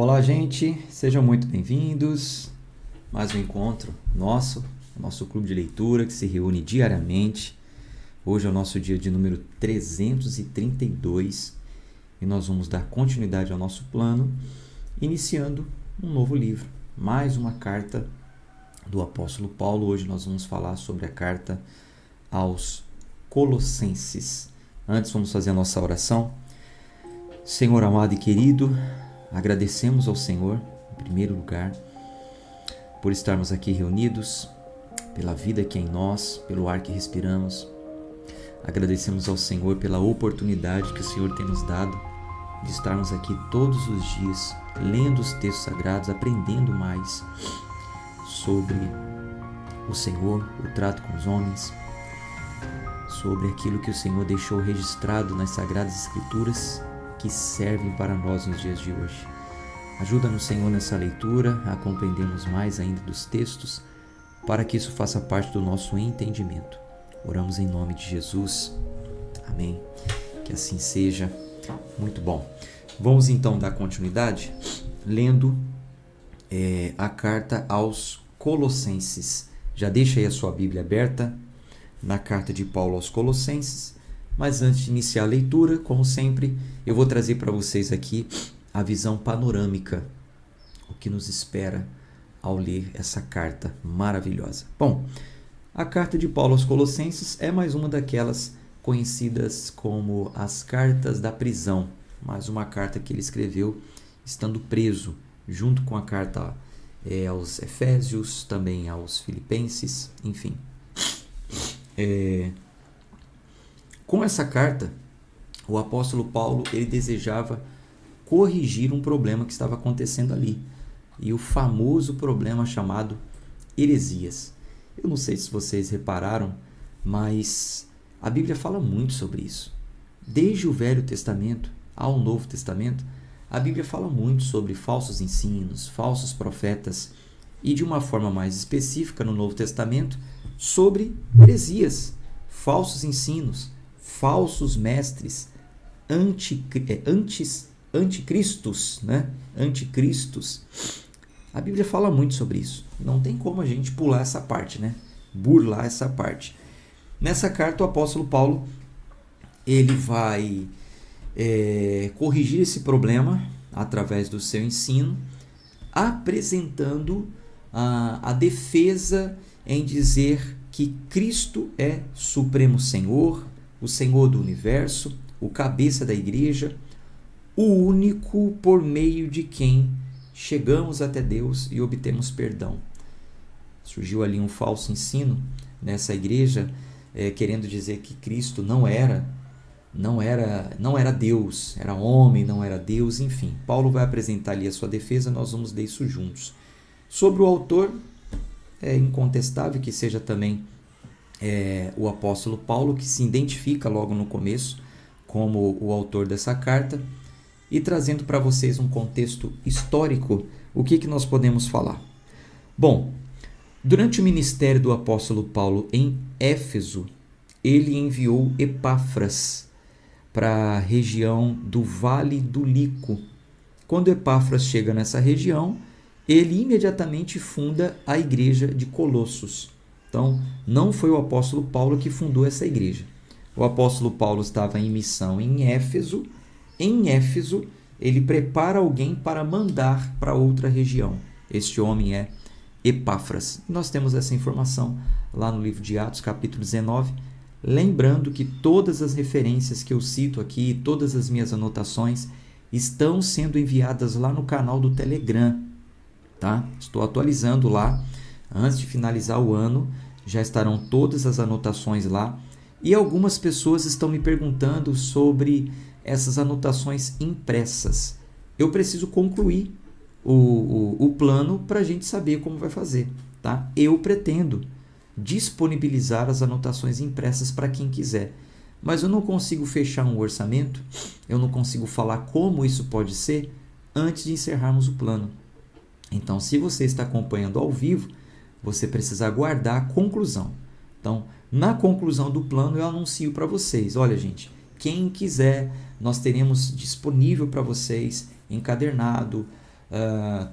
Olá, gente, sejam muito bem-vindos. Mais um encontro nosso clube de leitura que se reúne diariamente. Hoje é o nosso dia de número 332 e nós vamos dar continuidade ao nosso plano, iniciando um novo livro, mais uma carta do apóstolo Paulo. Hoje nós vamos falar sobre a carta aos Colossenses. Antes, vamos fazer a nossa oração. Senhor amado e querido, agradecemos ao Senhor, em primeiro lugar, por estarmos aqui reunidos, pela vida que é em nós, pelo ar que respiramos. Agradecemos ao Senhor pela oportunidade que o Senhor tem nos dado de estarmos aqui todos os dias, lendo os textos sagrados, aprendendo mais sobre o Senhor, o trato com os homens, sobre aquilo que o Senhor deixou registrado nas Sagradas Escrituras, que servem para nós nos dias de hoje. Ajuda-nos, Senhor, nessa leitura a compreendermos mais ainda dos textos, para que isso faça parte do nosso entendimento. Oramos em nome de Jesus. Amém. Que assim seja. Muito bom. Vamos então dar continuidade lendo a carta aos Colossenses. Já deixa aí a sua Bíblia aberta na carta de Paulo aos Colossenses. Mas antes de iniciar a leitura, como sempre, eu vou trazer para vocês aqui a visão panorâmica, o que nos espera ao ler essa carta maravilhosa. Bom, a carta de Paulo aos Colossenses é mais uma daquelas conhecidas como as cartas da prisão, mais uma carta que ele escreveu estando preso, junto com a carta aos Efésios, também aos Filipenses, enfim. Com essa carta, o apóstolo Paulo ele desejava corrigir um problema que estava acontecendo ali, e o famoso problema chamado heresias. Eu não sei se vocês repararam, mas a Bíblia fala muito sobre isso. Desde o Velho Testamento ao Novo Testamento, a Bíblia fala muito sobre falsos ensinos, falsos profetas, e de uma forma mais específica no Novo Testamento, sobre heresias, falsos ensinos, falsos mestres, anticristos, né? Anticristos. A Bíblia fala muito sobre isso. Não tem como a gente pular essa parte, né? Burlar essa parte. Nessa carta, o apóstolo Paulo ele vai corrigir esse problema através do seu ensino, apresentando a defesa em dizer que Cristo é Supremo Senhor, o Senhor do universo, o cabeça da igreja, o único por meio de quem chegamos até Deus e obtemos perdão. Surgiu ali um falso ensino nessa igreja, querendo dizer que Cristo não era Deus, era homem, não era Deus, enfim. Paulo vai apresentar ali a sua defesa, nós vamos ler isso juntos. Sobre o autor, é incontestável que seja também o apóstolo Paulo, que se identifica logo no começo como o autor dessa carta, e trazendo para vocês um contexto histórico, o que nós podemos falar? Bom, durante o ministério do apóstolo Paulo em Éfeso, ele enviou Epáfras para a região do Vale do Lico. Quando Epáfras chega nessa região, ele imediatamente funda a igreja de Colossos. Então, não foi o apóstolo Paulo que fundou essa igreja. O apóstolo Paulo estava em missão em Éfeso. Em Éfeso, ele prepara alguém para mandar para outra região. Este homem é Epáfras. Nós temos essa informação lá no livro de Atos, capítulo 19. Lembrando que todas as referências que eu cito aqui, todas as minhas anotações, estão sendo enviadas lá no canal do Telegram. Tá? Estou atualizando lá. Antes de finalizar o ano, já estarão todas as anotações lá. E algumas pessoas estão me perguntando sobre essas anotações impressas. Eu preciso concluir o plano para a gente saber como vai fazer. Tá? Eu pretendo disponibilizar as anotações impressas para quem quiser. Mas eu não consigo fechar um orçamento, eu não consigo falar como isso pode ser antes de encerrarmos o plano. Então, se você está acompanhando ao vivo, você precisa aguardar a conclusão. Então, na conclusão do plano, eu anuncio para vocês. Olha, gente, quem quiser, nós teremos disponível para vocês, encadernado,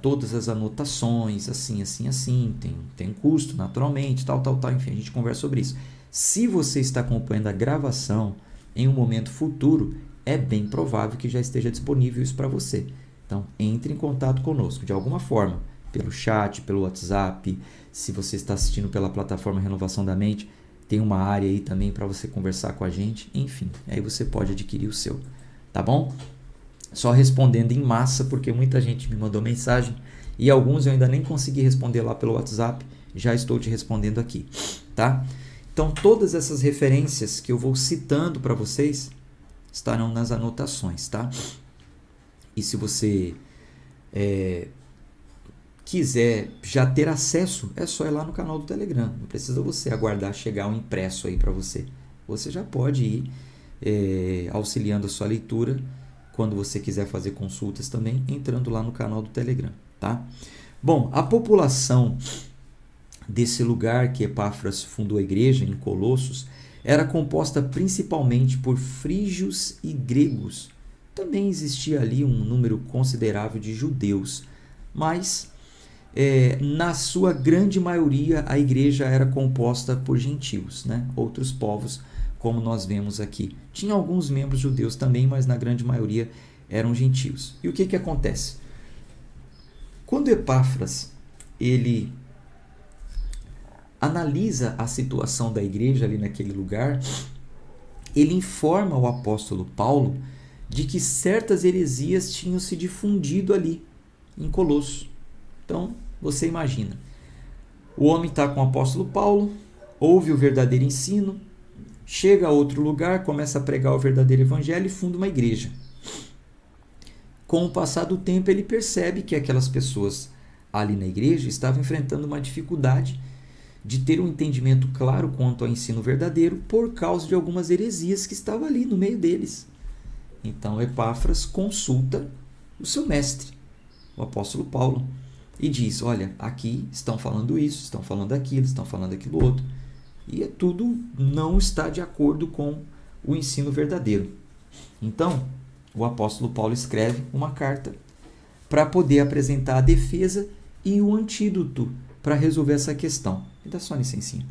todas as anotações, assim, assim, assim, tem um custo, naturalmente, tal, enfim, a gente conversa sobre isso. Se você está acompanhando a gravação em um momento futuro, é bem provável que já esteja disponível isso para você. Então, entre em contato conosco de alguma forma, pelo chat, pelo WhatsApp, se você está assistindo pela plataforma Renovação da Mente, tem uma área aí também para você conversar com a gente, enfim, aí você pode adquirir o seu, tá bom? Só respondendo em massa, porque muita gente me mandou mensagem e alguns eu ainda nem consegui responder lá pelo WhatsApp, já estou te respondendo aqui, tá? Então, todas essas referências que eu vou citando para vocês estarão nas anotações, tá? E se você quiser já ter acesso, é só ir lá no canal do Telegram. Não precisa você aguardar chegar um impresso aí para você. Você já pode ir auxiliando a sua leitura quando você quiser fazer consultas também, entrando lá no canal do Telegram, tá? Bom, a população desse lugar que Epáfras fundou a igreja, em Colossos, era composta principalmente por frígios e gregos. Também existia ali um número considerável de judeus, mas na sua grande maioria a igreja era composta por gentios, né? Outros povos, como nós vemos aqui. Tinha alguns membros judeus também, mas na grande maioria eram gentios. E o que acontece? Quando Epáfras ele analisa a situação da igreja ali naquele lugar, ele informa o apóstolo Paulo de que certas heresias tinham se difundido ali em Colossos. Então, você imagina, o homem está com o apóstolo Paulo, ouve o verdadeiro ensino, chega a outro lugar, começa a pregar o verdadeiro evangelho e funda uma igreja. Com o passar do tempo, ele percebe que aquelas pessoas ali na igreja estavam enfrentando uma dificuldade de ter um entendimento claro quanto ao ensino verdadeiro por causa de algumas heresias que estavam ali no meio deles. Então, Epáfras consulta o seu mestre, o apóstolo Paulo, e diz, olha, aqui estão falando isso, estão falando aquilo, estão falando aquilo outro, e tudo não está de acordo com o ensino verdadeiro. Então, o apóstolo Paulo escreve uma carta para poder apresentar a defesa e o antídoto para resolver essa questão. Me dá só uma licencinha.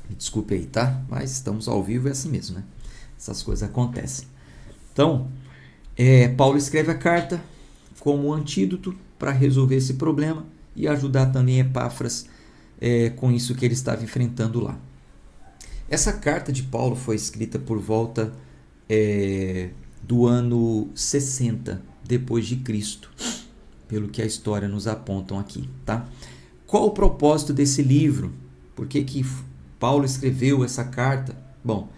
Me desculpe aí, tá? Mas estamos ao vivo, é assim mesmo, né? Essas coisas acontecem. Então, Paulo escreve a carta como antídoto para resolver esse problema e ajudar também Epáfras com isso que ele estava enfrentando lá. Essa carta de Paulo foi escrita por volta do ano 60 depois de Cristo, pelo que a história nos apontam aqui, tá? Qual o propósito desse livro? Por que Paulo escreveu essa carta? Bom,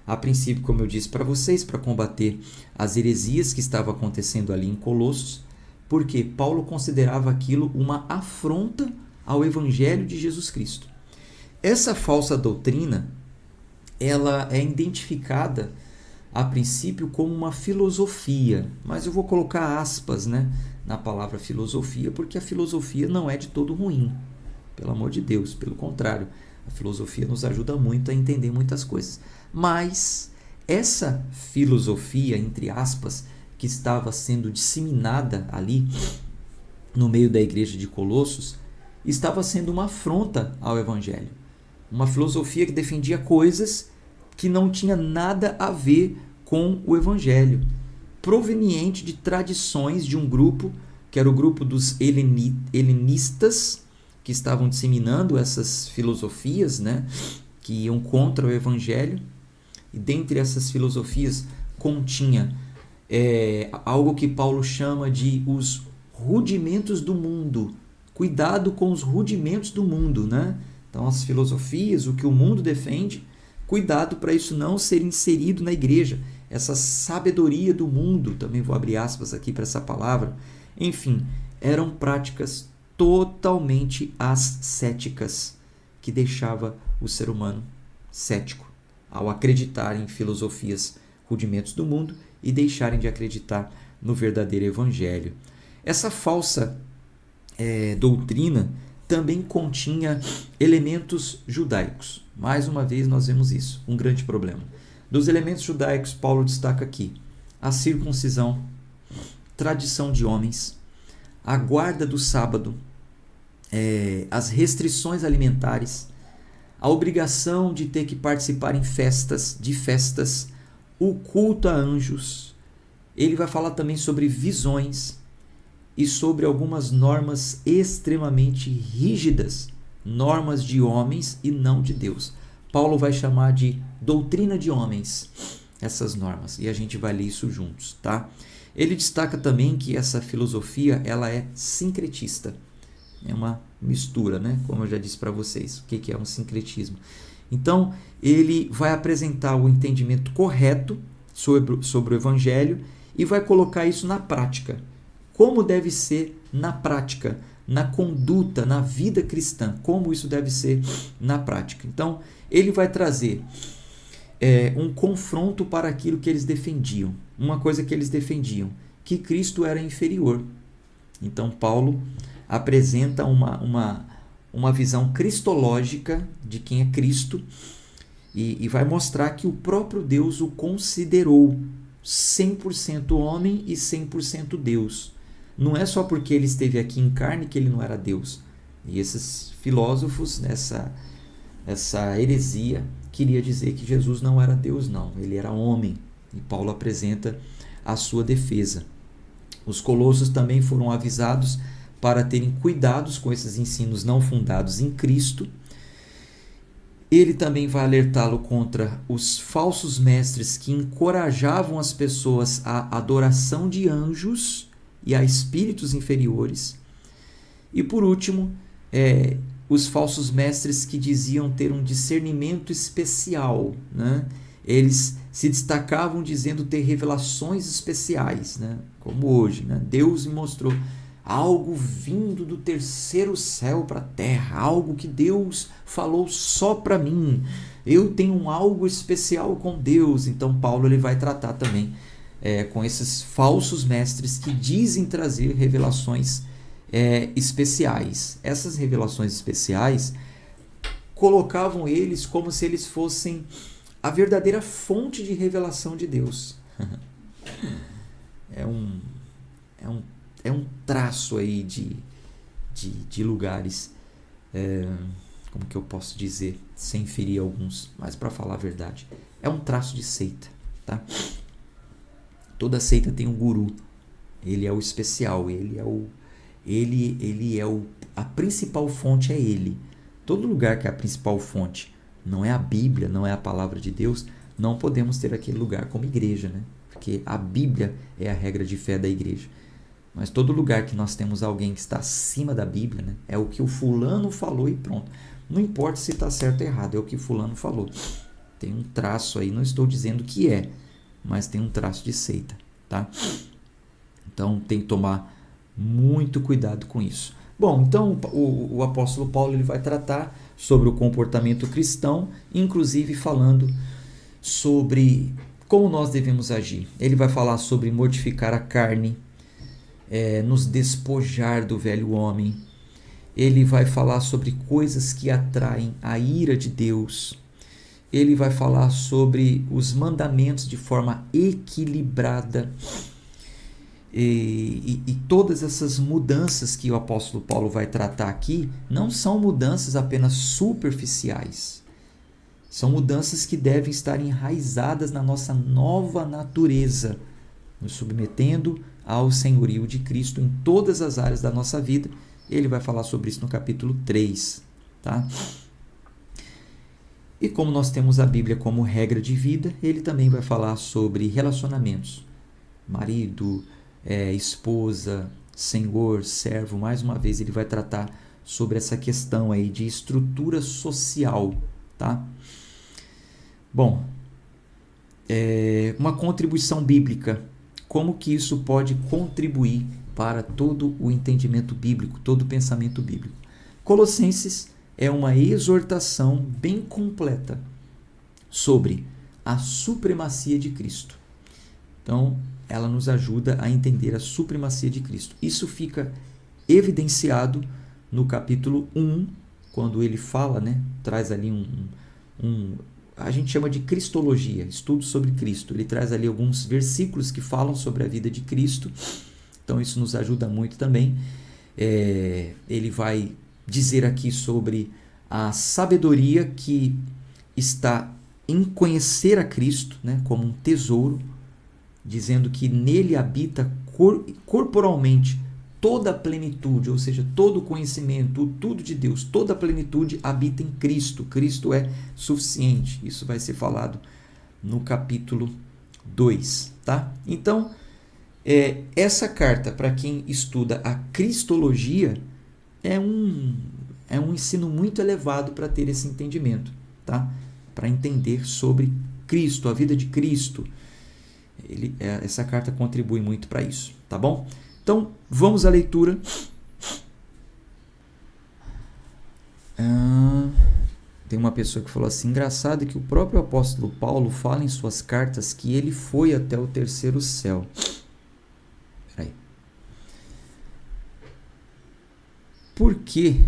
a princípio, como eu disse para vocês, para combater as heresias que estavam acontecendo ali em Colossos, porque Paulo considerava aquilo uma afronta ao Evangelho de Jesus Cristo. Essa falsa doutrina, ela é identificada a princípio como uma filosofia, mas eu vou colocar aspas, né, na palavra filosofia, porque a filosofia não é de todo ruim, pelo amor de Deus, pelo contrário, a filosofia nos ajuda muito a entender muitas coisas. Mas essa filosofia, entre aspas, que estava sendo disseminada ali no meio da igreja de Colossos, estava sendo uma afronta ao Evangelho. Uma filosofia que defendia coisas que não tinha nada a ver com o Evangelho, proveniente de tradições de um grupo, que era o grupo dos helenistas, que estavam disseminando essas filosofias, né, que iam contra o Evangelho. E dentre essas filosofias continha algo que Paulo chama de os rudimentos do mundo. Cuidado com os rudimentos do mundo, né? Então, as filosofias, o que o mundo defende, cuidado para isso não ser inserido na igreja. Essa sabedoria do mundo, também vou abrir aspas aqui para essa palavra. Enfim, eram práticas totalmente ascéticas, que deixava o ser humano cético ao acreditar em filosofias rudimentos do mundo e deixarem de acreditar no verdadeiro evangelho. Essa falsa doutrina também continha elementos judaicos. Mais uma vez nós vemos isso, um grande problema. Dos elementos judaicos, Paulo destaca aqui a circuncisão, tradição de homens, a guarda do sábado, as restrições alimentares, a obrigação de ter que participar de festas, o culto a anjos. Ele vai falar também sobre visões e sobre algumas normas extremamente rígidas, normas de homens e não de Deus. Paulo vai chamar de doutrina de homens essas normas, e a gente vai ler isso juntos, tá? Ele destaca também que essa filosofia ela é sincretista, é uma mistura, né? Como eu já disse para vocês, o que é um sincretismo. Então, ele vai apresentar o entendimento correto sobre o Evangelho e vai colocar isso na prática. Como deve ser na prática, na conduta, na vida cristã, como isso deve ser na prática. Então, ele vai trazer um confronto para aquilo que eles defendiam. Uma coisa que eles defendiam, que Cristo era inferior. Então, Paulo apresenta uma visão cristológica de quem é Cristo e vai mostrar que o próprio Deus o considerou 100% homem e 100% Deus. Não é só porque ele esteve aqui em carne que ele não era Deus. E esses filósofos, essa heresia, queria dizer que Jesus não era Deus, não. Ele era homem. E Paulo apresenta a sua defesa. Os colossos também foram avisados para terem cuidados com esses ensinos não fundados em Cristo. Ele também vai alertá-lo contra os falsos mestres que encorajavam as pessoas à adoração de anjos e a espíritos inferiores. E por último, os falsos mestres que diziam ter um discernimento especial, né? Eles se destacavam dizendo ter revelações especiais, né? Como hoje, né? Deus me mostrou algo vindo do terceiro céu para a terra, algo que Deus falou só para mim. Eu tenho algo especial com Deus. Então Paulo ele vai tratar também com esses falsos mestres que dizem trazer revelações especiais. Essas revelações especiais colocavam eles como se eles fossem a verdadeira fonte de revelação de Deus. É um traço aí de lugares, como que eu posso dizer, sem ferir alguns, mas para falar a verdade, é um traço de seita, tá? Toda seita tem um guru, ele é o especial, a principal fonte é ele. Todo lugar que é a principal fonte não é a Bíblia, não é a palavra de Deus, não podemos ter aquele lugar como igreja, né? Porque a Bíblia é a regra de fé da igreja. Mas todo lugar que nós temos alguém que está acima da Bíblia, né, é o que o fulano falou e pronto. Não importa se está certo ou errado, é o que fulano falou. Tem um traço aí, não estou dizendo que mas tem um traço de seita, tá? Então tem que tomar muito cuidado com isso. Bom, então o apóstolo Paulo ele vai tratar sobre o comportamento cristão, inclusive falando sobre como nós devemos agir. Ele vai falar sobre mortificar a carne, nos despojar do velho homem. Ele vai falar sobre coisas que atraem a ira de Deus. Ele vai falar sobre os mandamentos de forma equilibrada. E todas essas mudanças que o apóstolo Paulo vai tratar aqui não são mudanças apenas superficiais. São mudanças que devem estar enraizadas na nossa nova natureza, nos submetendo ao senhorio de Cristo em todas as áreas da nossa vida. Ele vai falar sobre isso no capítulo 3. Tá? E como nós temos a Bíblia como regra de vida, ele também vai falar sobre relacionamentos. Marido, esposa, senhor, servo. Mais uma vez ele vai tratar sobre essa questão aí de estrutura social. Tá? Bom, uma contribuição bíblica. Como que isso pode contribuir para todo o entendimento bíblico, todo o pensamento bíblico? Colossenses é uma exortação bem completa sobre a supremacia de Cristo. Então, ela nos ajuda a entender a supremacia de Cristo. Isso fica evidenciado no capítulo 1, quando ele fala, né, traz ali a gente chama de cristologia, estudo sobre Cristo. Ele traz ali alguns versículos que falam sobre a vida de Cristo, então isso nos ajuda muito também. Ele vai dizer aqui sobre a sabedoria que está em conhecer a Cristo, né, como um tesouro, dizendo que nele habita corporalmente toda a plenitude, ou seja, todo o conhecimento, tudo de Deus, toda a plenitude habita em Cristo. Cristo é suficiente. Isso vai ser falado no capítulo 2, tá? Então, essa carta, para quem estuda a cristologia, é um ensino muito elevado para ter esse entendimento, tá? Para entender sobre Cristo, a vida de Cristo. Essa carta contribui muito para isso, tá bom? Então, vamos à leitura. Tem uma pessoa que falou assim: engraçado que o próprio apóstolo Paulo fala em suas cartas que ele foi até o terceiro céu. Peraí. Por que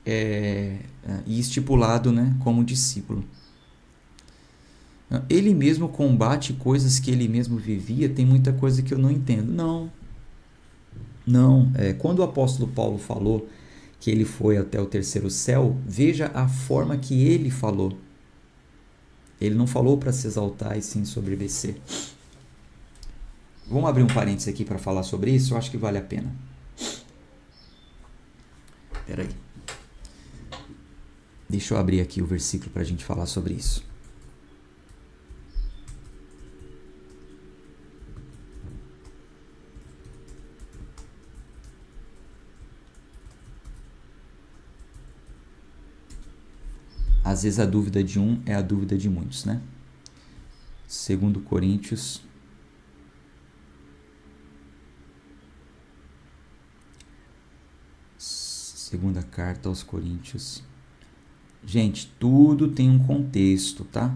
e estipulado, né, como discípulo? Ele mesmo combate coisas que ele mesmo vivia. Tem muita coisa que eu não entendo. Não. Quando o apóstolo Paulo falou que ele foi até o terceiro céu, veja a forma que ele falou. Ele não falou para se exaltar e sim sobreviver. Vamos abrir um parênteses aqui para falar sobre isso? Eu acho que vale a pena. Espera aí. Deixa eu abrir aqui o versículo para a gente falar sobre isso. Às vezes a dúvida de um é a dúvida de muitos, né? 2 Coríntios. Segunda carta aos Coríntios. Gente, tudo tem um contexto, tá?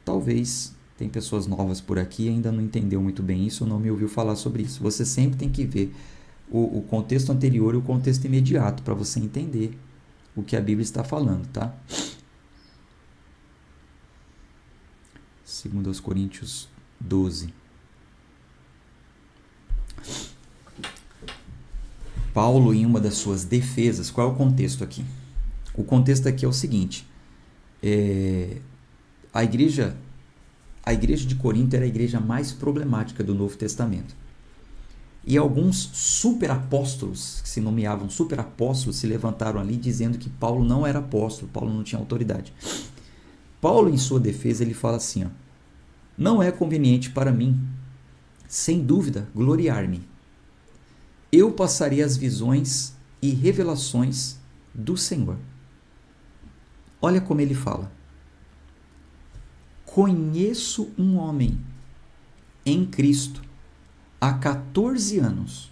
Talvez tem pessoas novas por aqui e ainda não entendeu muito bem isso ou não me ouviu falar sobre isso. Você sempre tem que ver o contexto anterior e o contexto imediato para você entender o que a Bíblia está falando, tá? 2 Coríntios 12. Paulo, em uma das suas defesas, qual é o contexto aqui? O contexto aqui é o seguinte: a igreja de Corinto era a igreja mais problemática do Novo Testamento. E alguns superapóstolos, que se nomeavam superapóstolos, se levantaram ali dizendo que Paulo não era apóstolo, Paulo não tinha autoridade. Paulo, em sua defesa, ele fala assim: não é conveniente para mim, sem dúvida, gloriar-me. Eu passarei as visões e revelações do Senhor. Olha como ele fala: conheço um homem em Cristo há 14 anos.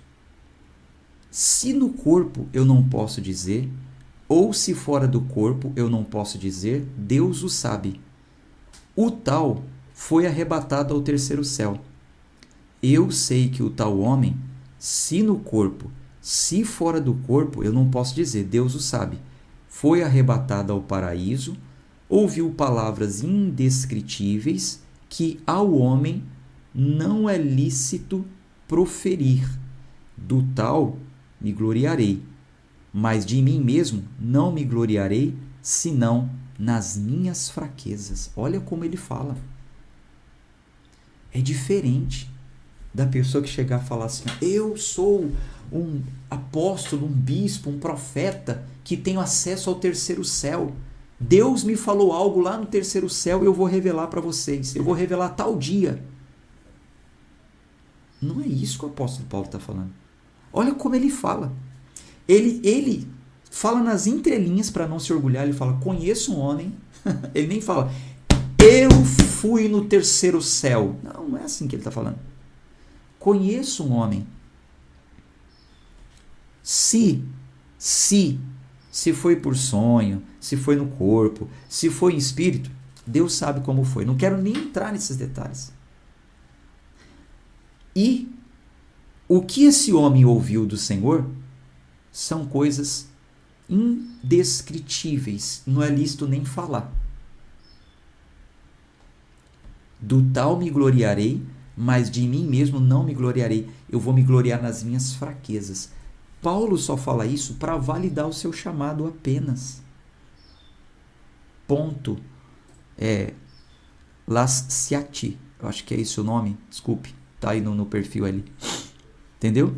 Se no corpo eu não posso dizer, ou se fora do corpo eu não posso dizer, Deus o sabe. O tal foi arrebatado ao terceiro céu. Eu sei que o tal homem, se no corpo, se fora do corpo, eu não posso dizer, Deus o sabe, foi arrebatado ao paraíso, ouviu palavras indescritíveis que ao homem não é lícito proferir. Do tal me gloriarei, mas de mim mesmo não me gloriarei, senão nas minhas fraquezas. Olha como ele fala. É diferente da pessoa que chegar a falar assim: eu sou um apóstolo, um bispo, um profeta que tenho acesso ao terceiro céu. Deus me falou algo lá no terceiro céu e eu vou revelar para vocês. Eu vou revelar tal dia. Não é isso que o apóstolo Paulo está falando. Olha como ele fala. Ele fala nas entrelinhas para não se orgulhar. Ele fala: conheço um homem. Ele nem fala: eu fui no terceiro céu. Não é assim que ele está falando. Conheço um homem. Se foi por sonho, se foi no corpo, se foi em espírito, Deus sabe como foi. Não quero nem entrar nesses detalhes. E o que esse homem ouviu do Senhor são coisas indescritíveis, não é lícito nem falar. Do tal me gloriarei, mas de mim mesmo não me gloriarei. Eu vou me gloriar nas minhas fraquezas. Paulo só fala isso para validar o seu chamado apenas. Ponto. Lasciati. Eu acho que é esse o nome. Desculpe. Tá aí no perfil ali. Entendeu?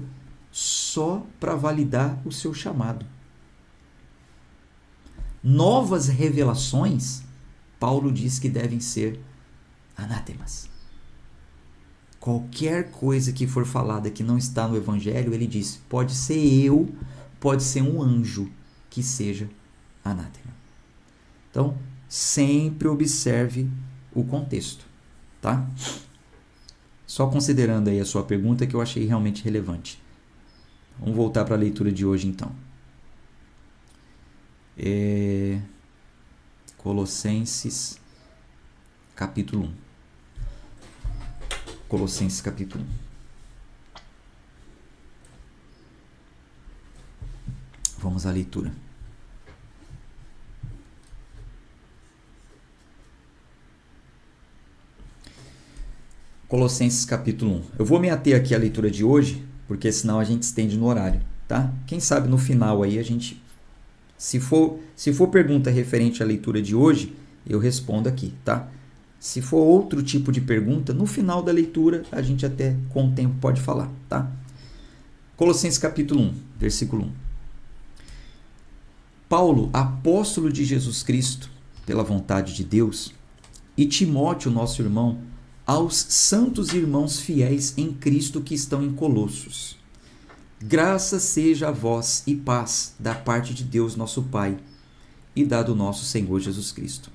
Só para validar o seu chamado. Novas revelações, Paulo diz que devem ser anátemas. Qualquer coisa que for falada que não está no Evangelho, ele diz, pode ser eu, pode ser um anjo que seja anátema. Então, sempre observe o contexto, tá? Só considerando aí a sua pergunta que eu achei realmente relevante. Vamos voltar para a leitura de hoje, então. Colossenses, capítulo 1. Colossenses, capítulo 1. Vamos à leitura. Colossenses, capítulo 1. Eu vou me ater aqui à leitura de hoje, porque senão a gente estende no horário, tá? Quem sabe no final aí a gente... Se for pergunta referente à leitura de hoje, eu respondo aqui, tá? Se for outro tipo de pergunta, no final da leitura, a gente até com o tempo pode falar, tá? Colossenses capítulo 1, versículo 1. Paulo, apóstolo de Jesus Cristo, pela vontade de Deus, e Timóteo, nosso irmão, aos santos irmãos fiéis em Cristo que estão em Colossos. Graça seja a vós e paz da parte de Deus nosso Pai e da do nosso Senhor Jesus Cristo.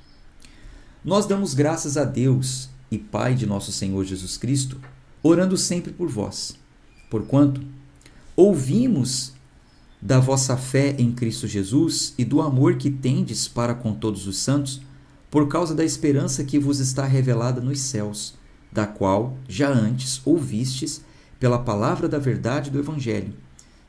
Nós damos graças a Deus e Pai de nosso Senhor Jesus Cristo, orando sempre por vós, porquanto ouvimos da vossa fé em Cristo Jesus e do amor que tendes para com todos os santos, por causa da esperança que vos está revelada nos céus, da qual já antes ouvistes pela palavra da verdade do Evangelho,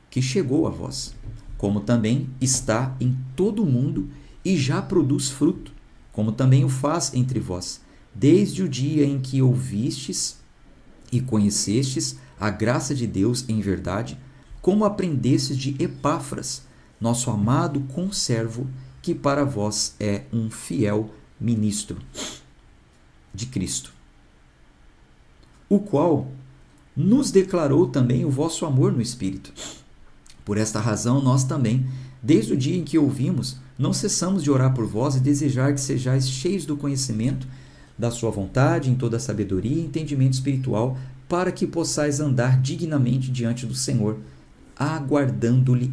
que chegou a vós, como também está em todo o mundo e já produz fruto, como também o faz entre vós, desde o dia em que ouvistes e conhecestes a graça de Deus em verdade, como aprendestes de Epáfras, nosso amado conservo, que para vós é um fiel ministro de Cristo, o qual nos declarou também o vosso amor no Espírito. Por esta razão, nós também, desde o dia em que ouvimos, não cessamos de orar por vós e desejar que sejais cheios do conhecimento da sua vontade, em toda a sabedoria e entendimento espiritual, para que possais andar dignamente diante do Senhor, agradando-lhe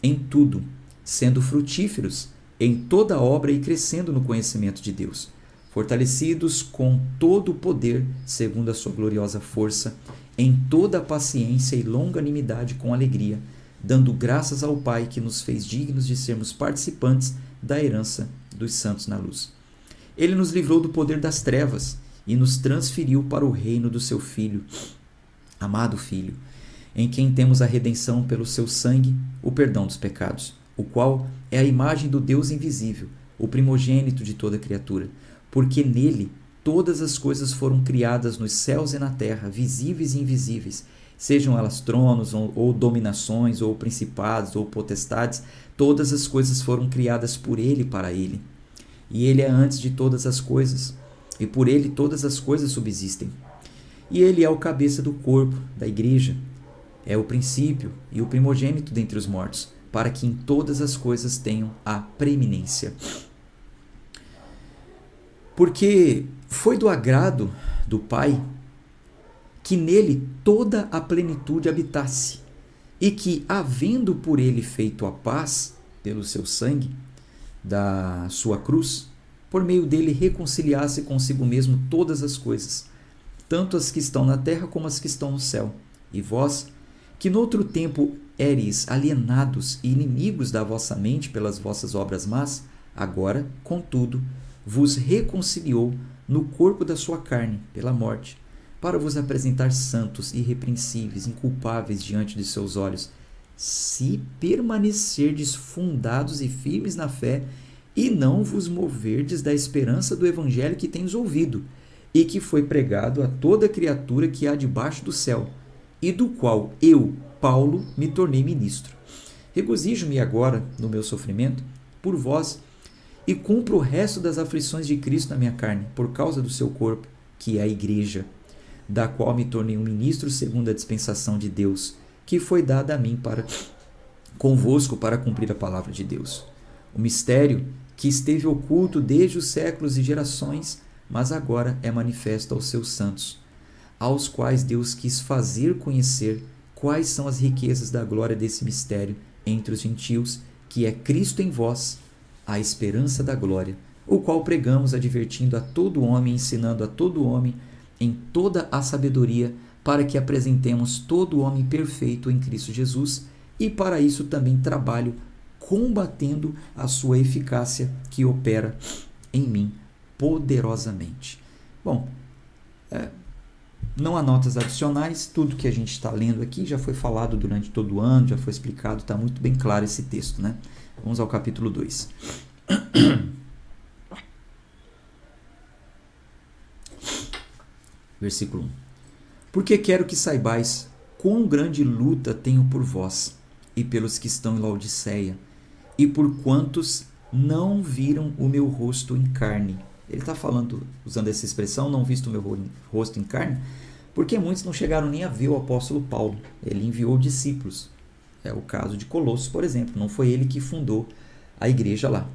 em tudo, sendo frutíferos em toda obra e crescendo no conhecimento de Deus, fortalecidos com todo o poder, segundo a sua gloriosa força, em toda a paciência e longanimidade com alegria, dando graças ao Pai que nos fez dignos de sermos participantes da herança dos santos na luz. Ele nos livrou do poder das trevas e nos transferiu para o reino do seu Filho, amado Filho, em quem temos a redenção pelo seu sangue, o perdão dos pecados, o qual é a imagem do Deus invisível, o primogênito de toda criatura, porque nele todas as coisas foram criadas nos céus e na terra, visíveis e invisíveis, sejam elas tronos ou dominações, ou principados, ou potestades, todas as coisas foram criadas por ele e para ele. E ele é antes de todas as coisas, e por ele todas as coisas subsistem. E ele é o cabeça do corpo, da igreja, é o princípio e o primogênito dentre os mortos, para que em todas as coisas tenham a preeminência. Porque foi do agrado do Pai que nele toda a plenitude habitasse, e que, havendo por ele feito a paz pelo seu sangue, da sua cruz, por meio dele reconciliasse consigo mesmo todas as coisas, tanto as que estão na terra como as que estão no céu. E vós, que noutro tempo éreis alienados e inimigos da vossa mente pelas vossas obras más, agora, contudo, vos reconciliou no corpo da sua carne, pela morte, para vos apresentar santos, irrepreensíveis, inculpáveis diante de seus olhos, se permanecerdes fundados e firmes na fé, e não vos moverdes da esperança do evangelho que tendes ouvido, e que foi pregado a toda criatura que há debaixo do céu, e do qual eu, Paulo, me tornei ministro. Regozijo-me agora no meu sofrimento por vós, e cumpro o resto das aflições de Cristo na minha carne, por causa do seu corpo, que é a igreja, da qual me tornei um ministro segundo a dispensação de Deus, que foi dada a mim convosco para cumprir a palavra de Deus. O mistério que esteve oculto desde os séculos e gerações, mas agora é manifesto aos seus santos, aos quais Deus quis fazer conhecer quais são as riquezas da glória desse mistério entre os gentios, que é Cristo em vós, a esperança da glória, o qual pregamos, advertindo a todo homem, ensinando a todo homem em toda a sabedoria, para que apresentemos todo homem perfeito em Cristo Jesus, e para isso também trabalho, combatendo a sua eficácia que opera em mim poderosamente. Bom, não há notas adicionais, tudo que a gente está lendo aqui já foi falado durante todo o ano, já foi explicado, está muito bem claro esse texto, né? Vamos ao capítulo 2. Versículo 1. Porque quero que saibais quão grande luta tenho por vós e pelos que estão em Laodiceia, e por quantos não viram o meu rosto em carne. Ele está falando, usando essa expressão, não visto o meu rosto em carne, porque muitos não chegaram nem a ver o apóstolo Paulo. Ele enviou discípulos. É o caso de Colossos, por exemplo. Não foi ele que fundou a igreja lá.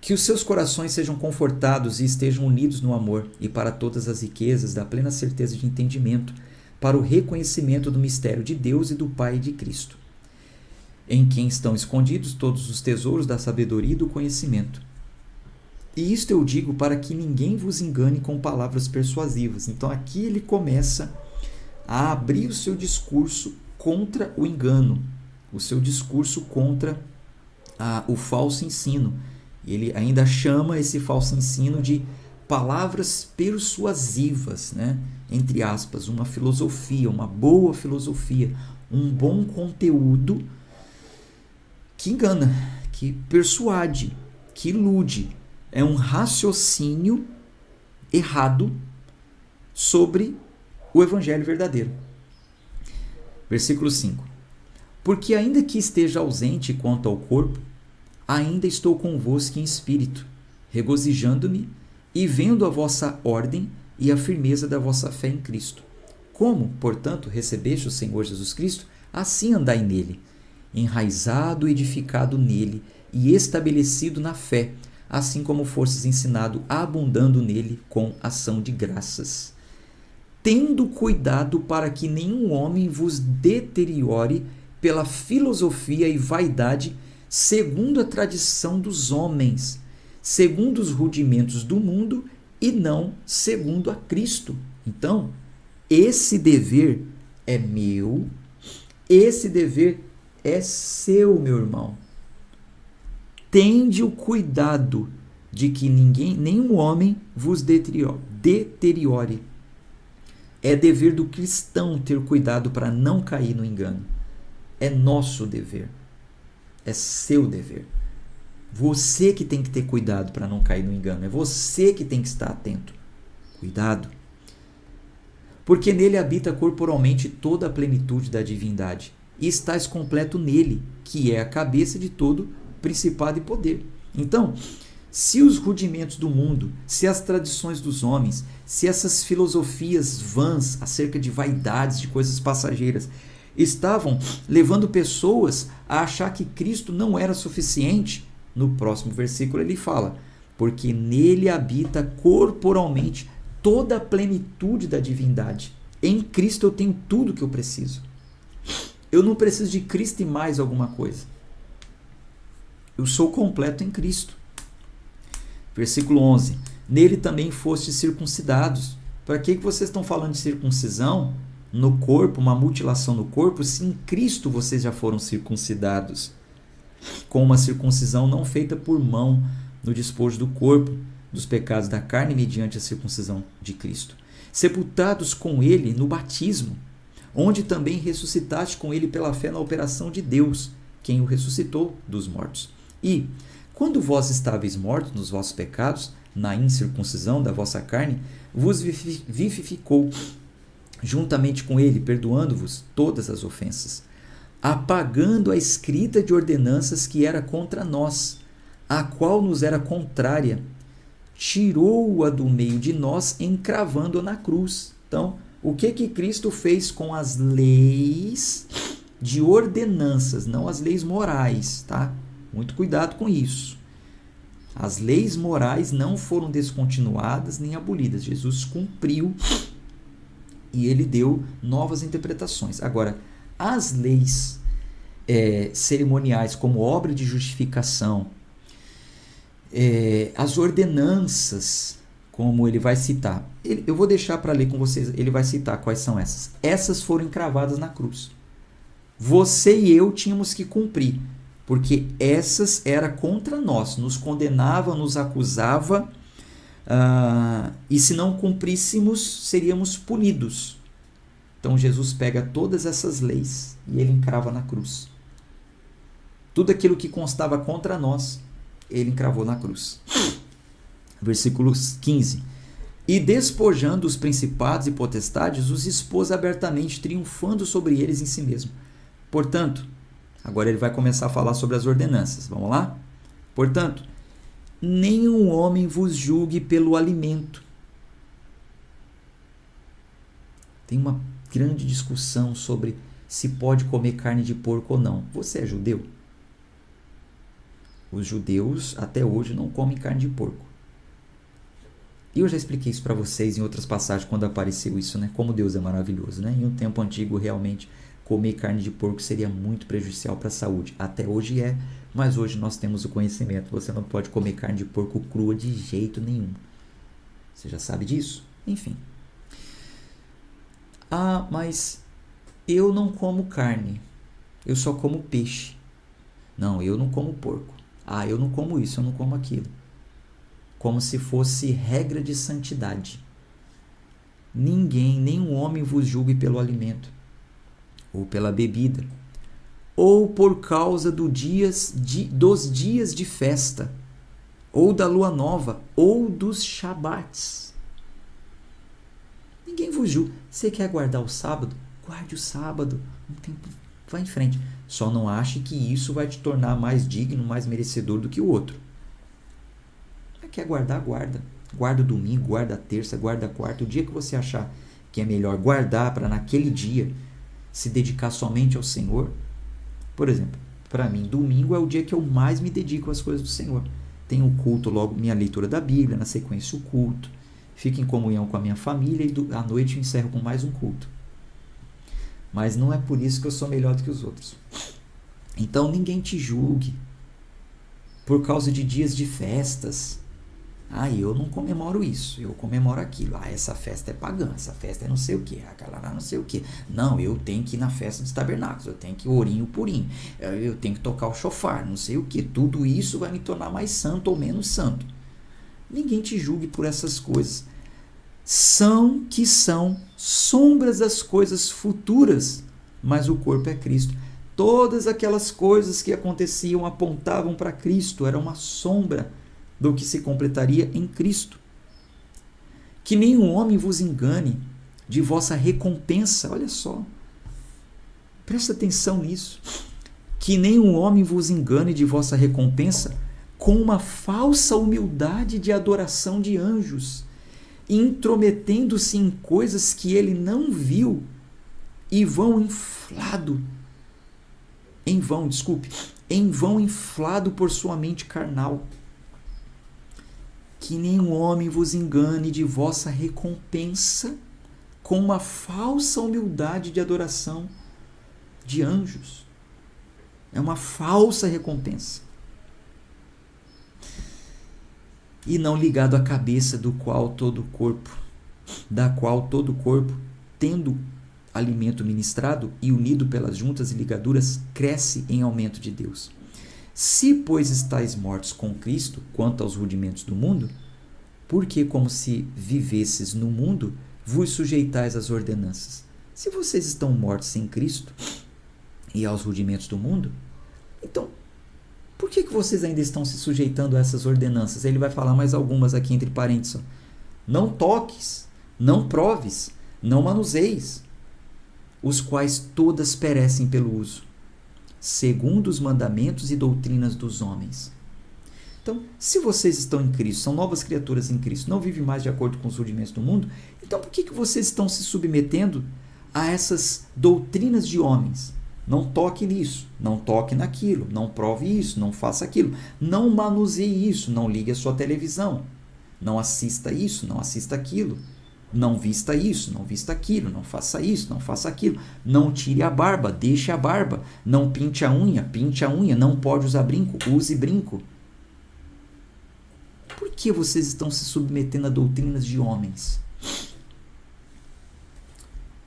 Que os seus corações sejam confortados e estejam unidos no amor, e para todas as riquezas da plena certeza de entendimento, para o reconhecimento do mistério de Deus e do Pai e de Cristo, em quem estão escondidos todos os tesouros da sabedoria e do conhecimento. E isto eu digo para que ninguém vos engane com palavras persuasivas. Então aqui ele começa a abrir o seu discurso contra o engano, o seu discurso contra o falso ensino. Ele ainda chama esse falso ensino de palavras persuasivas, né? Entre aspas, uma filosofia, uma boa filosofia, um bom conteúdo que engana, que persuade, que ilude. É um raciocínio errado sobre o evangelho verdadeiro. Versículo 5. Porque ainda que esteja ausente quanto ao corpo, ainda estou convosco em espírito, regozijando-me e vendo a vossa ordem e a firmeza da vossa fé em Cristo. Como, portanto, recebeste o Senhor Jesus Cristo, assim andai nele, enraizado e edificado nele e estabelecido na fé, assim como fostes ensinado, abundando nele com ação de graças. Tendo cuidado para que nenhum homem vos deteriore pela filosofia e vaidade, segundo a tradição dos homens, segundo os rudimentos do mundo e não segundo a Cristo. Então, esse dever é meu, esse dever é seu, meu irmão. Tende o cuidado de que nenhum homem vos deteriore. É dever do cristão ter cuidado para não cair no engano. É nosso dever. É seu dever. Você que tem que ter cuidado para não cair no engano. É você que tem que estar atento. Cuidado. Porque nele habita corporalmente toda a plenitude da divindade. E estás completo nele, que é a cabeça de todo principado e poder. Então, se os rudimentos do mundo, se as tradições dos homens, se essas filosofias vãs acerca de vaidades, de coisas passageiras, estavam levando pessoas a achar que Cristo não era suficiente, no próximo versículo ele fala, porque nele habita corporalmente toda a plenitude da divindade. Em Cristo eu tenho tudo que eu preciso. Eu não preciso de Cristo e mais alguma coisa. Eu sou completo em Cristo. Versículo 11. Nele também fostes circuncidados. Para que vocês estão falando de circuncisão no corpo, uma mutilação no corpo, se em Cristo vocês já foram circuncidados? Com uma circuncisão não feita por mão, no despojo do corpo, dos pecados da carne, mediante a circuncisão de Cristo. sepultados com ele no batismo, onde também ressuscitaste com ele pela fé na operação de Deus, quem o ressuscitou dos mortos. E, quando vós estáveis mortos nos vossos pecados, na incircuncisão da vossa carne, vos vivificou juntamente com ele, perdoando-vos todas as ofensas, apagando a escrita de ordenanças que era contra nós, a qual nos era contrária, tirou-a do meio de nós, encravando-a na cruz. Então, o que Cristo fez com as leis de ordenanças, não as leis morais, tá? Muito cuidado com isso. As leis morais não foram descontinuadas nem abolidas. Jesus cumpriu e ele deu novas interpretações. Agora, as leis cerimoniais, como obra de justificação, as ordenanças, como ele vai citar, eu vou deixar para ler com vocês, ele vai citar quais são essas. Essas foram encravadas na cruz. Você e eu tínhamos que cumprir, porque essas eram contra nós, nos condenava, nos acusava, e se não cumpríssemos, seríamos punidos. Então Jesus pega todas essas leis e ele encrava na cruz. Tudo aquilo que constava contra nós, ele encravou na cruz. Versículo 15. E despojando os principados e potestades, os expôs abertamente, triunfando sobre eles em si mesmo. Portanto, agora ele vai começar a falar sobre as ordenanças. Vamos lá? Portanto, nenhum homem vos julgue pelo alimento. Tem uma grande discussão sobre se pode comer carne de porco ou não. Você é judeu? Os judeus até hoje não comem carne de porco. E eu já expliquei isso para vocês em outras passagens quando apareceu isso, né? Como Deus é maravilhoso, né? Em um tempo antigo, realmente, comer carne de porco seria muito prejudicial para a saúde. Até hoje é, mas hoje nós temos o conhecimento. Você não pode comer carne de porco crua de jeito nenhum. Você já sabe disso? Enfim. Ah, mas eu não como carne. Eu só como peixe. Não, eu não como porco. Ah, eu não como isso, eu não como aquilo. Como se fosse regra de santidade. Ninguém, nenhum homem vos julgue pelo alimento, ou pela bebida, ou por causa dos dias de festa, ou da lua nova, ou dos shabates. Ninguém vos julga. Você quer guardar o sábado? Guarde o sábado. Não tem... Vai em frente. Só não ache que isso vai te tornar mais digno, mais merecedor do que o outro. Quer guardar, guarda. Guarda o domingo, guarda a terça, guarda a quarta. O dia que você achar que é melhor guardar para naquele dia se dedicar somente ao Senhor. Por exemplo, para mim, domingo é o dia que eu mais me dedico às coisas do Senhor. Tenho o culto, logo minha leitura da Bíblia, na sequência o culto. Fico em comunhão com a minha família e à noite eu encerro com mais um culto. Mas não é por isso que eu sou melhor do que os outros. Então ninguém te julgue por causa de dias de festas. Ah, eu não comemoro isso, eu comemoro aquilo. Ah, essa festa é pagã, essa festa é não sei o que, aquela lá não sei o que. Não, eu tenho que ir na festa dos tabernáculos, eu tenho que ir ourinho purim, eu tenho que tocar o chofar, não sei o que. Tudo isso vai me tornar mais santo ou menos santo. Ninguém te julgue por essas coisas. São sombras das coisas futuras, mas o corpo é Cristo. Todas aquelas coisas que aconteciam apontavam para Cristo, era uma sombra do que se completaria em Cristo. Que nenhum homem vos engane de vossa recompensa. Olha só, presta atenção nisso. Que nenhum homem vos engane de vossa recompensa com uma falsa humildade de adoração de anjos, intrometendo-se em coisas que ele não viu e em vão inflado por sua mente carnal. Que nenhum homem vos engane de vossa recompensa com uma falsa humildade de adoração de anjos. É uma falsa recompensa. E não ligado à cabeça da qual todo o corpo, tendo alimento ministrado e unido pelas juntas e ligaduras, cresce em aumento de Deus. Se, pois, estáis mortos com Cristo quanto aos rudimentos do mundo, porque como se vivesses no mundo, vos sujeitais às ordenanças? Se vocês estão mortos em Cristo e aos rudimentos do mundo, então, por que vocês ainda estão se sujeitando a essas ordenanças? Ele vai falar mais algumas aqui entre parênteses. Não toques, não proves, não manuseis, os quais todas perecem pelo uso, segundo os mandamentos e doutrinas dos homens. Então, se vocês estão em Cristo, são novas criaturas em Cristo, não vivem mais de acordo com os rudimentos do mundo, então por que vocês estão se submetendo a essas doutrinas de homens? Não toque nisso, não toque naquilo, não prove isso, não faça aquilo, não manuseie isso, não ligue a sua televisão, não assista isso, não assista aquilo, não vista isso, não vista aquilo, não faça isso, não faça aquilo, não tire a barba, deixe a barba, não pinte a unha, não pode usar brinco, use brinco. Por que vocês estão se submetendo a doutrinas de homens?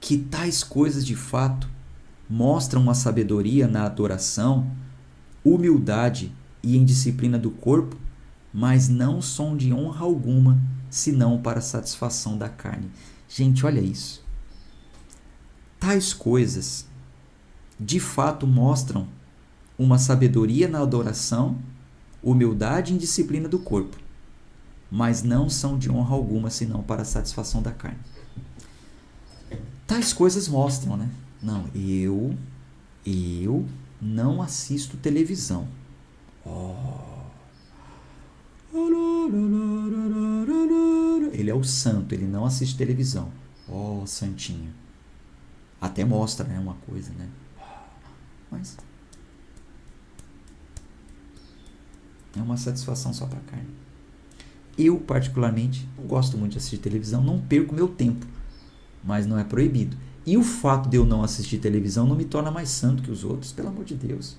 Que tais coisas de fato mostram uma sabedoria na adoração, humildade e em disciplina do corpo, mas não são de honra alguma, senão para a satisfação da carne. Gente, olha isso. Tais coisas de fato mostram uma sabedoria na adoração, humildade e em disciplina do corpo, mas não são de honra alguma, senão para a satisfação da carne. Tais coisas mostram, né? Não, eu não assisto televisão. Ele é o santo, ele não assiste televisão. Santinho. Até mostra, né, uma coisa, né? Mas é uma satisfação só para a carne. Eu, particularmente, não gosto muito de assistir televisão, não perco meu tempo, mas não é proibido. E o fato de eu não assistir televisão não me torna mais santo que os outros, pelo amor de Deus.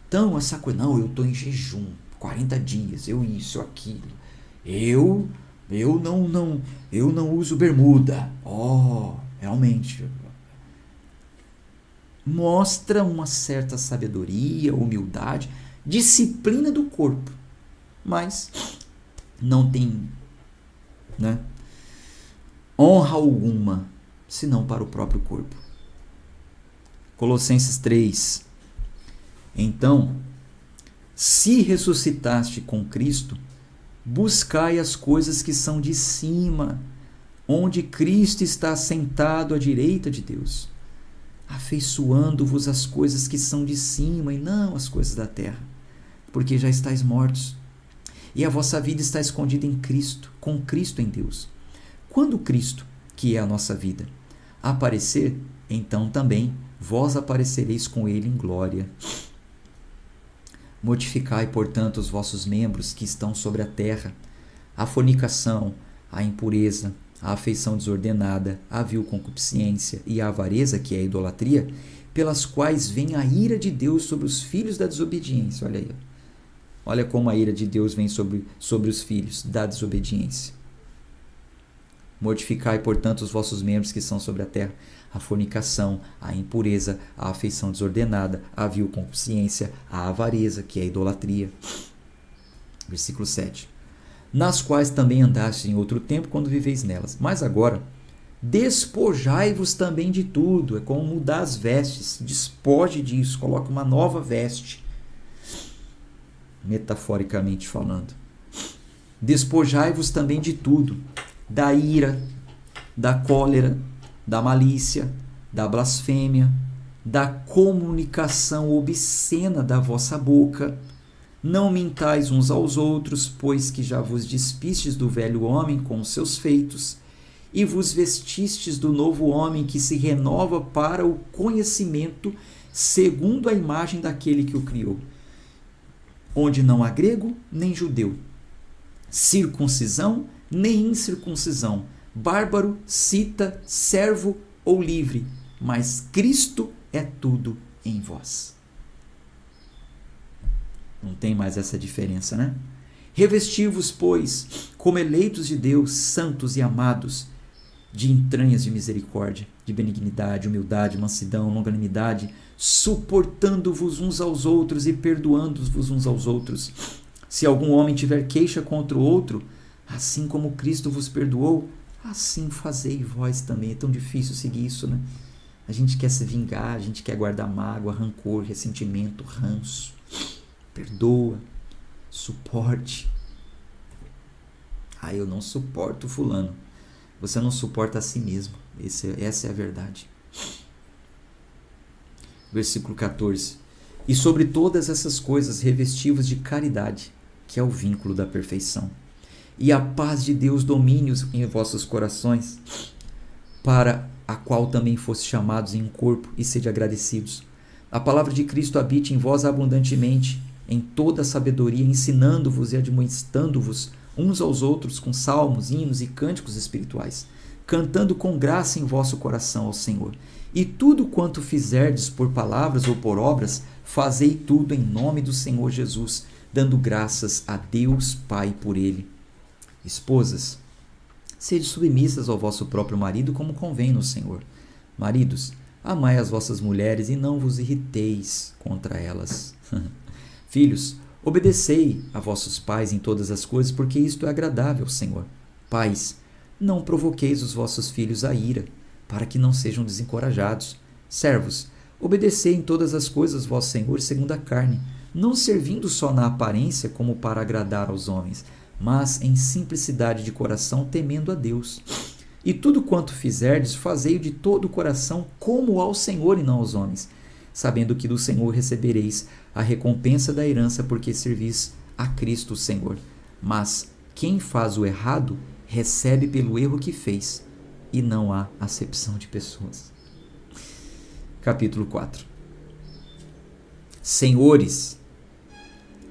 Então, essa coisa, não, eu estou em jejum, 40 dias, eu isso, aquilo. Eu não uso bermuda. Realmente. Mostra uma certa sabedoria, humildade, disciplina do corpo. Mas não tem, né, honra alguma, senão para o próprio corpo. Colossenses 3. Então, se ressuscitaste com Cristo, buscai as coisas que são de cima, onde Cristo está assentado à direita de Deus, afeiçoando-vos as coisas que são de cima e não as coisas da terra, porque já estáis mortos, e a vossa vida está escondida em Cristo, com Cristo em Deus. Quando Cristo, que é a nossa vida, aparecer, então também vós aparecereis com ele em glória. Mortificai, portanto, os vossos membros que estão sobre a terra, a fornicação, a impureza, a afeição desordenada, a vil concupiscência e a avareza, que é a idolatria, pelas quais vem a ira de Deus sobre os filhos da desobediência. Olha aí. Olha como a ira de Deus vem sobre os filhos da desobediência. Mortificai, portanto, os vossos membros que estão sobre a terra, a fornicação, a impureza, a afeição desordenada, a vil concupiscência, a avareza, que é a idolatria. Versículo 7. Nas quais também andaste em outro tempo, quando viveis nelas. Mas agora, despojai-vos também de tudo. É como mudar as vestes. Despoje disso, coloque uma nova veste. Metaforicamente falando. Despojai-vos também de tudo. Da ira, da cólera, da malícia, da blasfêmia, da comunicação obscena da vossa boca. Não mintais uns aos outros, pois que já vos despistes do velho homem com os seus feitos, e vos vestistes do novo homem que se renova para o conhecimento, segundo a imagem daquele que o criou, onde não há grego nem judeu, circuncisão nem incircuncisão, bárbaro, cita, servo ou livre, mas Cristo é tudo em vós. Não tem mais essa diferença, né? Revesti-vos, pois, como eleitos de Deus, santos e amados, de entranhas de misericórdia, de benignidade, humildade, mansidão, longanimidade, suportando-vos uns aos outros e perdoando-vos uns aos outros. Se algum homem tiver queixa contra o outro, assim como Cristo vos perdoou, assim fazei vós também. É tão difícil seguir isso, né? A gente quer se vingar, a gente quer guardar mágoa, rancor, ressentimento, ranço. Perdoa, suporte. Eu não suporto fulano. Você não suporta a si mesmo. Essa é a verdade. Versículo 14. E sobre todas essas coisas revesti-vos de caridade, que é o vínculo da perfeição. E a paz de Deus domine em vossos corações, para a qual também foste chamados em um corpo, e sede agradecidos. A palavra de Cristo habite em vós abundantemente, em toda a sabedoria, ensinando-vos e admoestando-vos uns aos outros com salmos, hinos e cânticos espirituais, cantando com graça em vosso coração ao Senhor. E tudo quanto fizerdes por palavras ou por obras, fazei tudo em nome do Senhor Jesus, dando graças a Deus Pai por ele. Esposas, sede submissas ao vosso próprio marido, como convém no Senhor. Maridos, amai as vossas mulheres e não vos irriteis contra elas. Filhos, obedecei a vossos pais em todas as coisas, porque isto é agradável ao Senhor. Pais, não provoqueis os vossos filhos à ira, para que não sejam desencorajados. Servos, obedecei em todas as coisas vosso Senhor segundo a carne, não servindo só na aparência como para agradar aos homens, mas em simplicidade de coração, temendo a Deus. E tudo quanto fizerdes, fazei-o de todo o coração, como ao Senhor e não aos homens, sabendo que do Senhor recebereis a recompensa da herança, porque servis a Cristo o Senhor. Mas quem faz o errado, recebe pelo erro que fez, e não há acepção de pessoas. Capítulo 4. Senhores,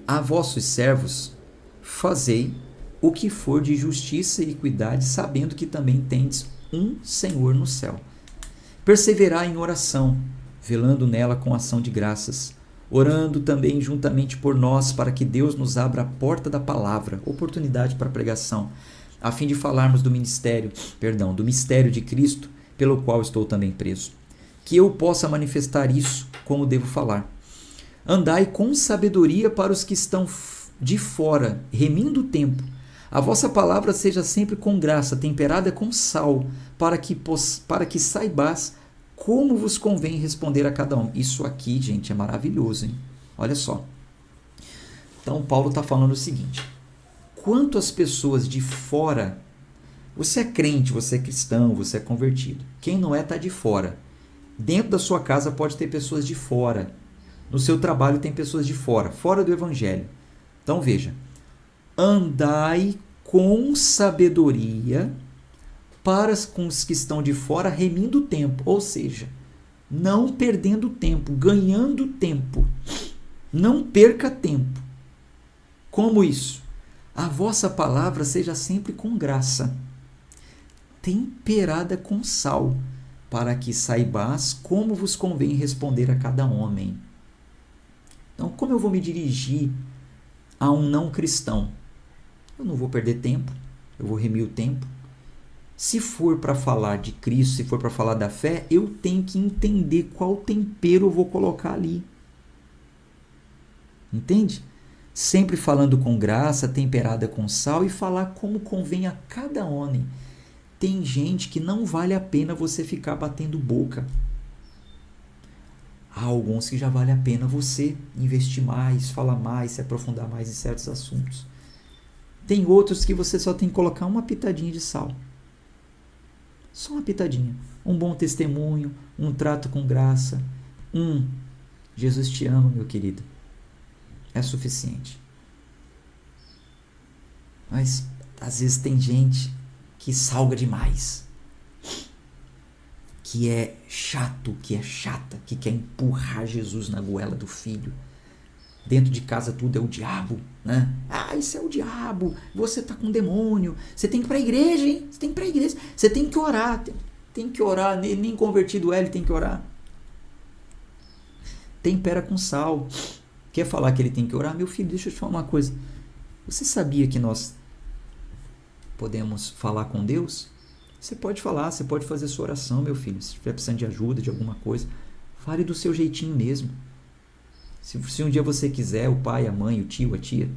a vossos servos fazei o que for de justiça e equidade, sabendo que também tendes um Senhor no céu. Perseverai em oração, velando nela com ação de graças, orando também juntamente por nós, para que Deus nos abra a porta da palavra, oportunidade para pregação, a fim de falarmos do mistério de Cristo, pelo qual estou também preso, que eu possa manifestar isso como devo falar. Andai com sabedoria para os que estão de fora, remindo o tempo. A vossa palavra seja sempre com graça, temperada com sal, para que saibais como vos convém responder a cada um. Isso aqui, gente, é maravilhoso, hein? Olha só. Então, Paulo está falando o seguinte: quanto às pessoas de fora, você é crente, você é cristão, você é convertido. Quem não é, está de fora. Dentro da sua casa pode ter pessoas de fora. No seu trabalho tem pessoas de fora, fora do evangelho. Então, veja. Andai com sabedoria para com os que estão de fora, remindo o tempo. Ou seja, não perdendo tempo, ganhando tempo. Não perca tempo. Como isso? A vossa palavra seja sempre com graça, temperada com sal, para que saibais como vos convém responder a cada homem. Então, como eu vou me dirigir a um não cristão? Eu não vou perder tempo, eu vou remir o tempo. Se for para falar de Cristo, se for para falar da fé, eu tenho que entender qual tempero eu vou colocar ali. Entende? Sempre falando com graça, temperada com sal, e falar como convém a cada homem. Tem gente que não vale a pena você ficar batendo boca. Há alguns que já vale a pena você investir mais, falar mais, se aprofundar mais em certos assuntos. Tem outros que você só tem que colocar uma pitadinha de sal. Só uma pitadinha. Um bom testemunho, um trato com graça. Jesus te ama, meu querido. É suficiente. Mas às vezes tem gente que salga demais, que é chato, que é chata, que quer empurrar Jesus na goela do filho. Dentro de casa tudo é o diabo, né? Isso é o diabo, você tá com um demônio, você tem que ir pra igreja, hein? Você tem que ir pra igreja, você tem que orar, tem que orar, nem convertido ele tem que orar. Tempera com sal. Quer falar que ele tem que orar? Meu filho, deixa eu te falar uma coisa. Você sabia que nós podemos falar com Deus? Você pode falar, você pode fazer sua oração, meu filho. Se estiver precisando de ajuda, de alguma coisa, fale do seu jeitinho mesmo. Se um dia você quiser, o pai, a mãe, o tio, a tia,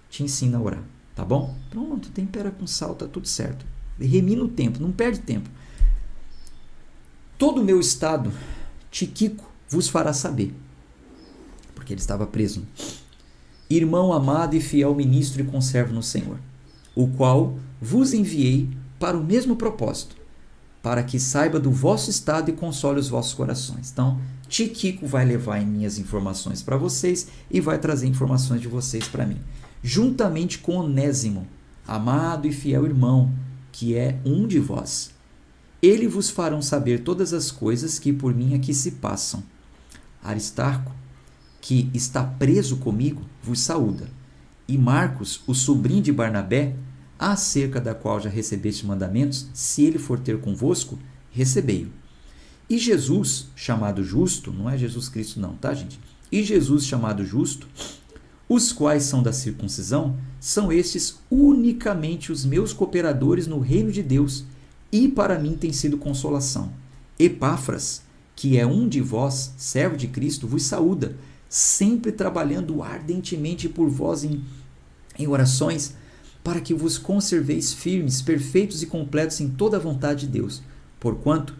te ensina a orar, tá bom? Pronto, tempera com sal, tá tudo certo. remina o tempo, não perde tempo. Todo o meu estado, Tíquico, vos fará saber. Porque ele estava preso. Irmão amado e fiel ministro e conservo no Senhor, o qual vos enviei para o mesmo propósito, para que saiba do vosso estado e console os vossos corações. Então, Tíquico vai levar minhas informações para vocês e vai trazer informações de vocês para mim. Juntamente com Onésimo, amado e fiel irmão, que é um de vós. Ele vos farão saber todas as coisas que por mim aqui se passam. Aristarco, que está preso comigo, vos saúda. E Marcos, o sobrinho de Barnabé, acerca da qual já recebeste mandamentos, se ele for ter convosco, recebei-o. E Jesus, chamado Justo, não é Jesus Cristo não, tá, gente? E Jesus, chamado Justo, os quais são da circuncisão, são estes unicamente os meus cooperadores no reino de Deus, e para mim tem sido consolação. Epáfras, que é um de vós, servo de Cristo, vos saúda, sempre trabalhando ardentemente por vós em orações, para que vos conserveis firmes, perfeitos e completos em toda a vontade de Deus. Porquanto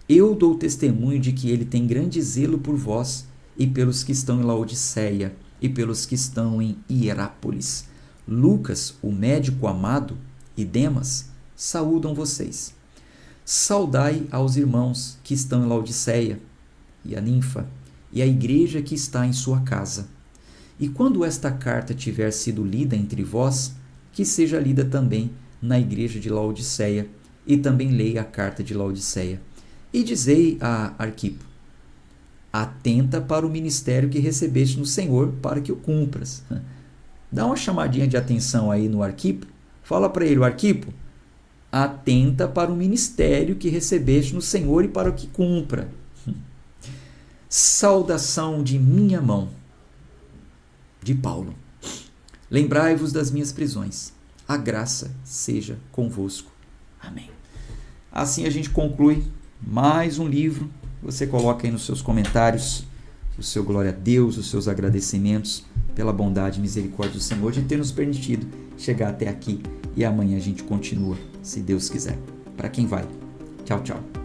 eu dou testemunho de que ele tem grande zelo por vós e pelos que estão em Laodiceia e pelos que estão em Hierápolis. Lucas, o médico amado, e Demas, saúdam vocês. Saudai aos irmãos que estão em Laodiceia, e a ninfa, e a igreja que está em sua casa. E quando esta carta tiver sido lida entre vós, que seja lida também na igreja de Laodiceia, e também leia a carta de Laodiceia. E dizei a Arquipo, atenta para o ministério que recebeste no Senhor, para que o cumpras. Dá uma chamadinha de atenção aí no Arquipo, fala para ele, o Arquipo, atenta para o ministério que recebeste no Senhor e para o que cumpra. Saudação de minha mão, de Paulo. Lembrai-vos das minhas prisões. A graça seja convosco. Amém. Assim a gente conclui mais um livro. Você coloca aí nos seus comentários o seu glória a Deus, os seus agradecimentos pela bondade e misericórdia do Senhor de ter nos permitido chegar até aqui. E amanhã a gente continua, se Deus quiser. Para quem vai. Tchau, tchau.